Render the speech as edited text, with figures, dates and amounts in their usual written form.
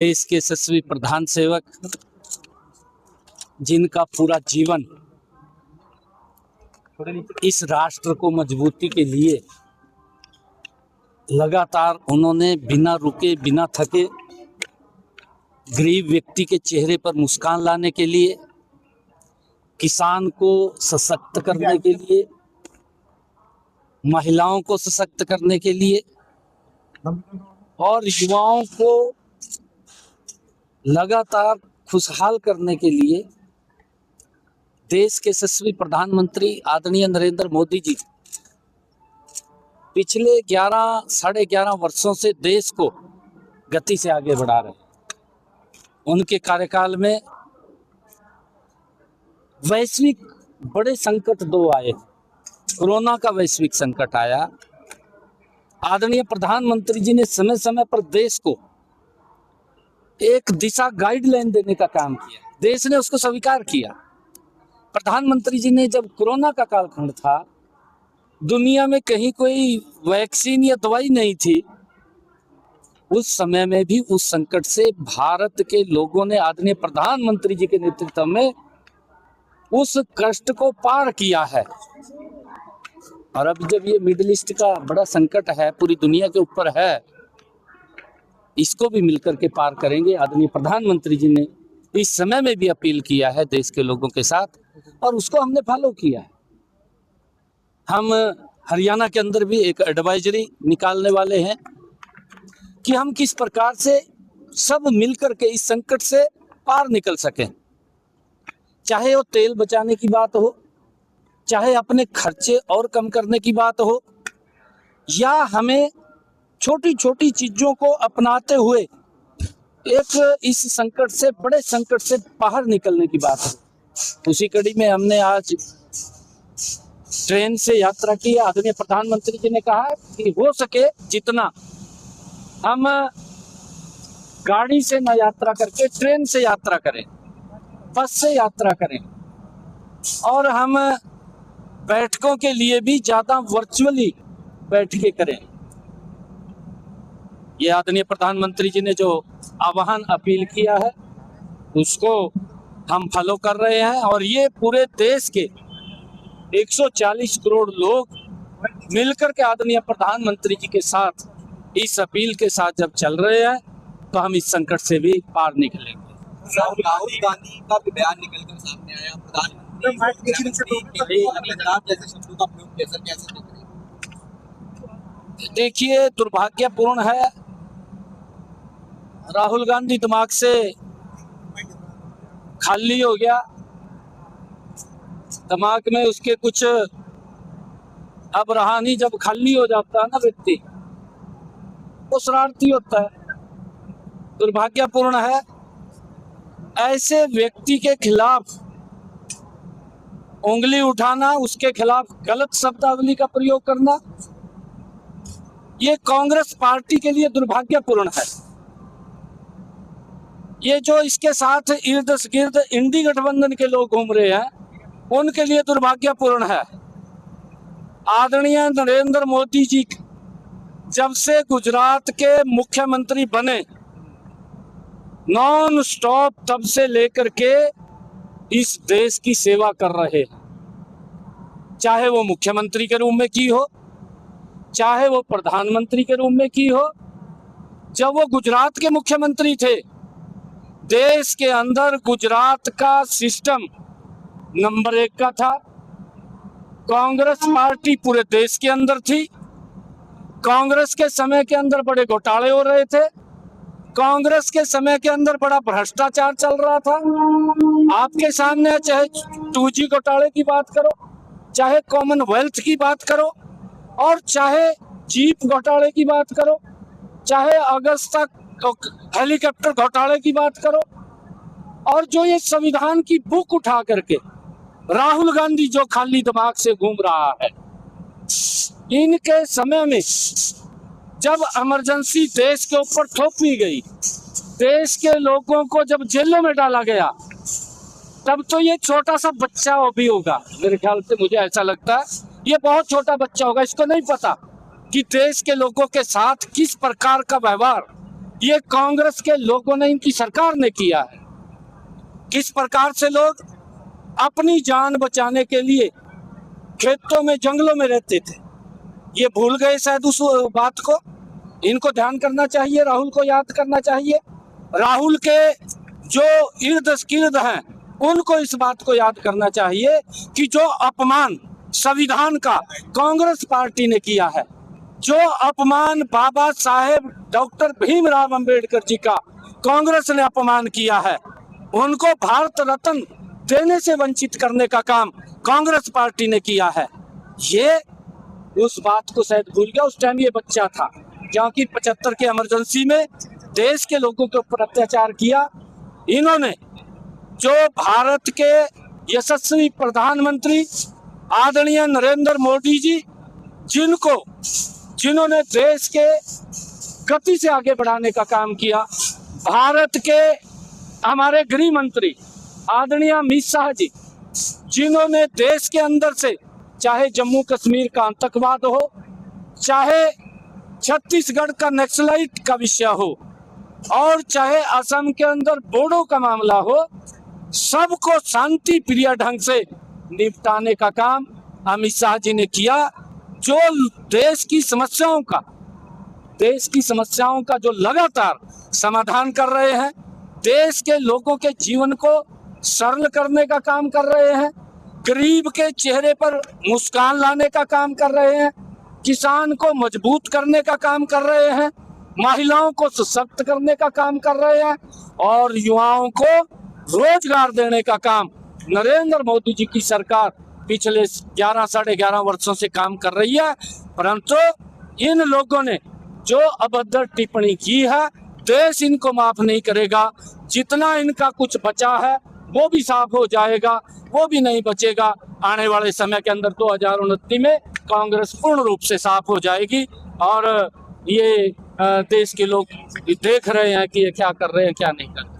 देश के यशस्वी प्रधान सेवक जिनका पूरा जीवन इस राष्ट्र को मजबूती के लिए लगातार उन्होंने बिना रुके बिना थके गरीब व्यक्ति के चेहरे पर मुस्कान लाने के लिए, किसान को सशक्त करने के लिए, महिलाओं को सशक्त करने के लिए और युवाओं को लगातार खुशहाल करने के लिए देश के यशस्वी प्रधानमंत्री आदरणीय नरेंद्र मोदी जी पिछले 11-11.5 वर्षों से देश को गति से आगे बढ़ा रहे हैं। उनके कार्यकाल में वैश्विक बड़े संकट दो आए। कोरोना का वैश्विक संकट आया। आदरणीय प्रधानमंत्री जी ने समय समय पर देश को एक दिशा गाइडलाइन देने का काम किया। देश ने उसको स्वीकार किया। प्रधानमंत्री जी ने जब कोरोना का कालखंड था, दुनिया में कहीं कोई वैक्सीन या दवाई नहीं थी, उस समय में भी उस संकट से भारत के लोगों ने आदरणीय प्रधानमंत्री जी के नेतृत्व में उस कष्ट को पार किया है। और अब जब ये मिडिल ईस्ट का बड़ा संकट है, पूरी दुनिया के ऊपर है, इसको भी मिलकर के पार करेंगे। आदरणीय प्रधानमंत्री जी ने इस समय में भी अपील किया है देश के लोगों के साथ, और उसको हमने फॉलो किया है। हम हरियाणा के अंदर भी एक एडवाइजरी निकालने वाले हैं कि हम किस प्रकार से सब मिलकर के इस संकट से पार निकल सकें। चाहे वो तेल बचाने की बात हो, चाहे अपने खर्चे और कम करने की बात हो, या हमें छोटी छोटी चीजों को अपनाते हुए एक इस संकट से, बड़े संकट से बाहर निकलने की बात है। उसी कड़ी में हमने आज ट्रेन से यात्रा की। आदरणीय प्रधानमंत्री जी ने कहा कि हो सके जितना हम गाड़ी से ना यात्रा करके ट्रेन से यात्रा करें, बस से यात्रा करें, और हम बैठकों के लिए भी ज्यादा वर्चुअली बैठकें करें। ये आदरणीय प्रधानमंत्री जी ने जो आह्वान अपील किया है, उसको हम फॉलो कर रहे हैं। और ये पूरे देश के 140 करोड़ लोग मिलकर के आदरणीय प्रधानमंत्री जी के साथ इस अपील के साथ जब चल रहे हैं, तो हम इस संकट से भी पार निकलेंगे। राहुल गांधी का भी बयान निकलकर सामने आया। देखिए, दुर्भाग्यपूर्ण है, राहुल गांधी दिमाग से खाली हो गया। दिमाग में उसके कुछ अब रहा नहीं। जब खाली हो जाता है ना व्यक्ति, वो शरारती होता है। दुर्भाग्यपूर्ण है, ऐसे व्यक्ति के खिलाफ उंगली उठाना, उसके खिलाफ गलत शब्दावली का प्रयोग करना, ये कांग्रेस पार्टी के लिए दुर्भाग्यपूर्ण है। ये जो इसके साथ इर्द गिर्द इंडी गठबंधन के लोग घूम रहे हैं, उनके लिए दुर्भाग्यपूर्ण है। आदरणीय नरेंद्र मोदी जी जब से गुजरात के मुख्यमंत्री बने, नॉन स्टॉप तब से लेकर के इस देश की सेवा कर रहे हैं। चाहे वो मुख्यमंत्री के रूप में की हो, चाहे वो प्रधानमंत्री के रूप में की हो। जब वो गुजरात के मुख्यमंत्री थे, देश के अंदर गुजरात का सिस्टम नंबर 1 का था। कांग्रेस पार्टी पूरे देश के अंदर थी। कांग्रेस के समय के अंदर बड़े घोटाले हो रहे थे। कांग्रेस के समय के अंदर बड़ा भ्रष्टाचार चल रहा था। आपके सामने चाहे 2G घोटाले की बात करो, चाहे कॉमनवेल्थ की बात करो, और चाहे जीप घोटाले की बात करो, चाहे अगस्ता हेलीकॉप्टर घोटाले की बात करो, और जो ये संविधान की बुक उठा करके राहुल गांधी जो खाली दिमाग से घूम रहा है, इनके समय में जब इमरजेंसी देश के ऊपर थोपी गई, देश के लोगों को जब जेलों में डाला गया, तब तो ये छोटा सा बच्चा भी होगा। मेरे ख्याल से, मुझे ऐसा लगता है ये बहुत छोटा बच्चा होगा। इसको नहीं पता कि देश के लोगों के साथ किस प्रकार का व्यवहार ये कांग्रेस के लोगों ने, इनकी सरकार ने किया है। किस प्रकार से लोग अपनी जान बचाने के लिए खेतों में, जंगलों में रहते थे, ये भूल गए शायद उस बात को। इनको ध्यान करना चाहिए, राहुल को याद करना चाहिए। राहुल के जो इर्द गिर्द हैं उनको इस बात को याद करना चाहिए कि जो अपमान संविधान का कांग्रेस पार्टी ने किया है, जो अपमान बाबा साहेब डॉक्टर भीमराव अंबेडकर जी का कांग्रेस ने अपमान किया है, उनको भारत रत्न देने से वंचित करने का काम कांग्रेस पार्टी ने किया है। ये उस बात को शायद भूल गया। उस टाइम ये बच्चा था, क्योंकि 75 के इमरजेंसी में देश के लोगों के ऊपर अत्याचार किया। इन्होंने जो भारत के यशस्वी प्रधानमंत्री आदरणीय नरेंद्र मोदी जी, जिन्होंने देश के गति से आगे बढ़ाने का काम किया, भारत के हमारे गृह मंत्री आदरणीय अमित शाह जी, जिन्होंने देश के अंदर से चाहे जम्मू कश्मीर का आतंकवाद हो, चाहे छत्तीसगढ़ का नक्सलाइट का विषय हो, और चाहे असम के अंदर बोडो का मामला हो, सबको शांति प्रिय ढंग से निपटाने का काम अमित शाह जी ने किया। जो देश की समस्याओं का जो लगातार समाधान कर रहे हैं, देश के लोगों के जीवन को सरल करने का काम कर रहे हैं, गरीब के चेहरे पर मुस्कान लाने का काम कर रहे हैं, किसान को मजबूत करने का काम कर रहे हैं, महिलाओं को सशक्त करने का काम कर रहे हैं, और युवाओं को रोजगार देने का काम नरेंद्र मोदी जी की सरकार पिछले 11 साढ़े 11 वर्षों से काम कर रही है। परंतु इन लोगों ने जो अभद्र टिप्पणी की है, देश इनको माफ नहीं करेगा। जितना इनका कुछ बचा है वो भी साफ हो जाएगा, वो भी नहीं बचेगा। आने वाले समय के अंदर 2029 में कांग्रेस पूर्ण रूप से साफ हो जाएगी, और ये देश के लोग देख रहे हैं कि ये क्या कर रहे हैं, क्या नहीं कर रहे हैं।